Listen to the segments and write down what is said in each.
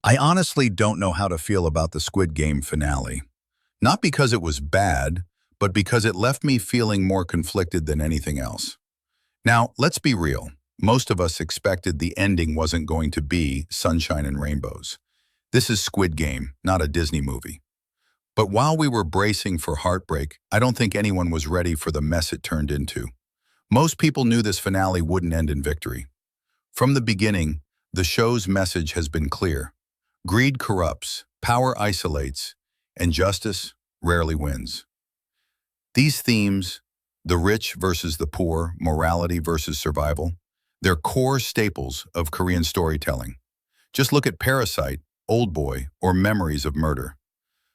I honestly don't know how to feel about the Squid Game finale. Not because it was bad, but because it left me feeling more conflicted than anything else. Now, let's be real. Most of us expected the ending wasn't going to be sunshine and rainbows. This is Squid Game, not a Disney movie. But while we were bracing for heartbreak, I don't think anyone was ready for the mess it turned into. Most people knew this finale wouldn't end in victory. From the beginning, the show's message has been clear. Greed corrupts, power isolates, and justice rarely wins. These themes, the rich versus the poor, morality versus survival, they're core staples of Korean storytelling. Just look at Parasite, Old Boy, or Memories of Murder.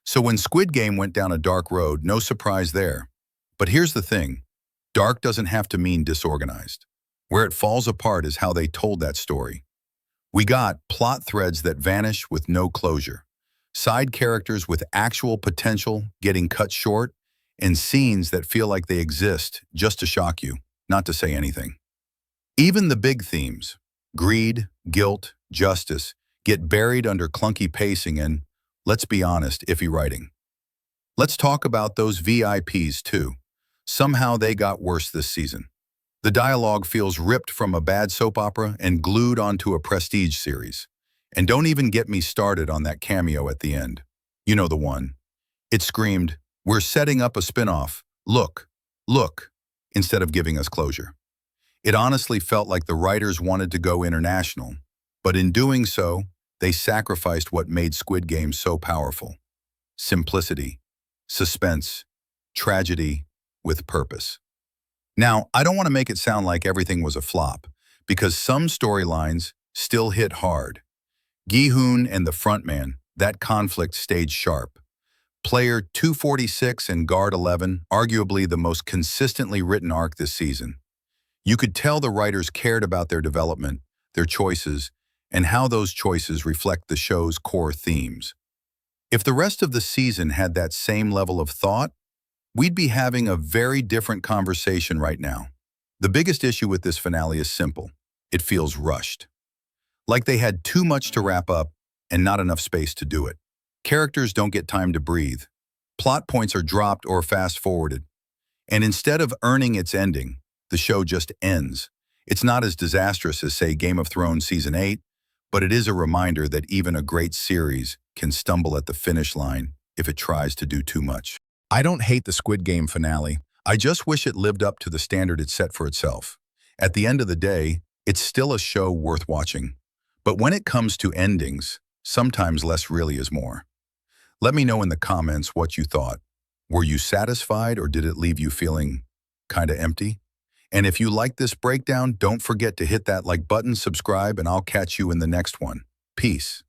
So when Squid Game went down a dark road, no surprise there. But here's the thing, dark doesn't have to mean disorganized. Where it falls apart is how they told that story. We got plot threads that vanish with no closure, side characters with actual potential getting cut short, and scenes that feel like they exist just to shock you, not to say anything. Even the big themes, greed, guilt, justice, get buried under clunky pacing and, let's be honest, iffy writing. Let's talk about those VIPs too. Somehow they got worse this season. The dialogue feels ripped from a bad soap opera and glued onto a prestige series. And don't even get me started on that cameo at the end. You know the one. It screamed, "We're setting up a spin-off. Look, look," instead of giving us closure. It honestly felt like the writers wanted to go international, but in doing so, they sacrificed what made Squid Game so powerful. Simplicity, suspense, tragedy with purpose. Now, I don't want to make it sound like everything was a flop, because some storylines still hit hard. Gi-hoon and the frontman, that conflict stayed sharp. Player 246 and Guard 11, arguably the most consistently written arc this season. You could tell the writers cared about their development, their choices, and how those choices reflect the show's core themes. If the rest of the season had that same level of thought, we'd be having a very different conversation right now. The biggest issue with this finale is simple. It feels rushed. Like they had too much to wrap up and not enough space to do it. Characters don't get time to breathe. Plot points are dropped or fast-forwarded. And instead of earning its ending, the show just ends. It's not as disastrous as, say, Game of Thrones Season 8, but it is a reminder that even a great series can stumble at the finish line if it tries to do too much. I don't hate the Squid Game finale. I just wish it lived up to the standard it set for itself. At the end of the day, it's still a show worth watching. But when it comes to endings, sometimes less really is more. Let me know in the comments what you thought. Were you satisfied or did it leave you feeling kinda empty? And if you like this breakdown, don't forget to hit that like button, subscribe, and I'll catch you in the next one. Peace.